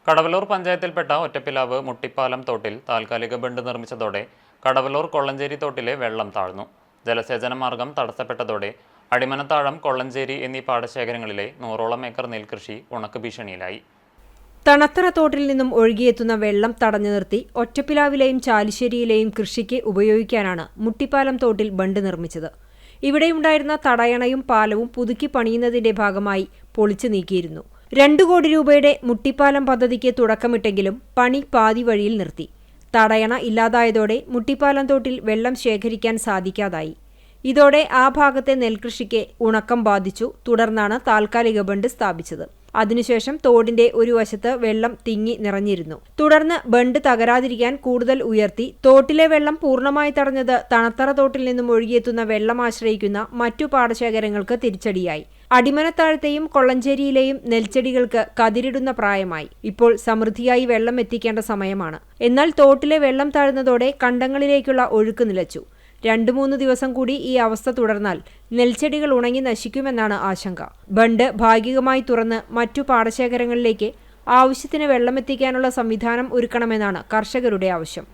കടവലൂർ പഞ്ചായത്തിൽപ്പെട്ട ഒറ്റപ്പിലാവ് മുട്ടിപ്പാലം തോട്ടിൽ താൽക്കാലിക ബണ്ട് നിർമ്മിച്ചതോടെ കടവലൂർ കൊള്ളഞ്ചേരി തോട്ടിലെ വെള്ളം താഴ്ന്നു. ജലസേചന മാർഗം തടസ്സപ്പെട്ടതോടെ അടിമനത്താഴം, കൊള്ളഞ്ചേരി എന്നീ പാടശേഖരങ്ങളിലെ 100ഓളം ഏക്കർ നെൽകൃഷി ഉണക്ക് ഭീഷണിയിലായി. തണത്തറ തോട്ടിൽ നിന്നും ഒഴുകിയെത്തുന്ന വെള്ളം തടഞ്ഞു നിർത്തി ഒറ്റപ്പിലാവിലെയും ചാലിശ്ശേരിയിലെയും കൃഷിക്ക് ഉപയോഗിക്കാനാണ് മുട്ടിപ്പാലം തോട്ടിൽ ബണ്ട് നിർമ്മിച്ചത്. ഇവിടെയുണ്ടായിരുന്ന തടയണയും പാലവും പുതുക്കി പണിയുന്നതിന്റെ ഭാഗമായി പൊളിച്ചു നീക്കിയിരുന്നു. 2 കോടി രൂപയുടെ മുട്ടിപ്പാലം പദ്ധതിക്ക് തുടക്കമിട്ടെങ്കിലും പണി പാതി വഴിയിൽ നിർത്തി. തടയണ ഇല്ലാതായതോടെ മുട്ടിപ്പാലം തോട്ടിൽ വെള്ളം ശേഖരിക്കാൻ സാധിക്കാതായി. ഇതോടെ ആ ഭാഗത്തെ നെൽകൃഷിക്ക് ഉണക്കം ബാധിച്ചു. തുടർന്നാണ് താൽക്കാലിക ബണ്ട് സ്ഥാപിച്ചത്. അതിനുശേഷം തോടിന്റെ ഒരു വശത്ത് വെള്ളം തിങ്ങി നിറഞ്ഞിരുന്നു. തുടർന്ന് ബണ്ട് തകരാതിരിക്കാൻ കൂടുതൽ ഉയർത്തി. തോട്ടിലെ വെള്ളം പൂർണ്ണമായി തടഞ്ഞത് തണത്തറ തോട്ടിൽ നിന്നും ഒഴുകിയെത്തുന്ന വെള്ളം ആശ്രയിക്കുന്ന മറ്റു പാടശേഖരങ്ങൾക്ക് തിരിച്ചടിയായി. അടിമനത്താഴത്തെയും കൊള്ളഞ്ചേരിയിലെയും നെൽച്ചെടികൾക്ക് കതിരിടുന്ന പ്രായമായി. ഇപ്പോൾ സമൃദ്ധിയായി വെള്ളം എത്തിക്കേണ്ട സമയമാണ്. എന്നാൽ തോട്ടിലെ വെള്ളം താഴ്ന്നതോടെ കണ്ടങ്ങളിലേക്കുള്ള ഒഴുക്ക് നിലച്ചു. 2-3 ദിവസം കൂടി ഈ അവസ്ഥ തുടർന്നാൽ നെൽച്ചെടികൾ ഉണങ്ങി നശിക്കുമെന്നാണ് ആശങ്ക. ബണ്ട് ഭാഗികമായി തുറന്ന് മറ്റു പാടശേഖരങ്ങളിലേക്ക് ആവശ്യത്തിന് വെള്ളമെത്തിക്കാനുള്ള സംവിധാനം ഒരുക്കണമെന്നാണ് കർഷകരുടെ ആവശ്യം.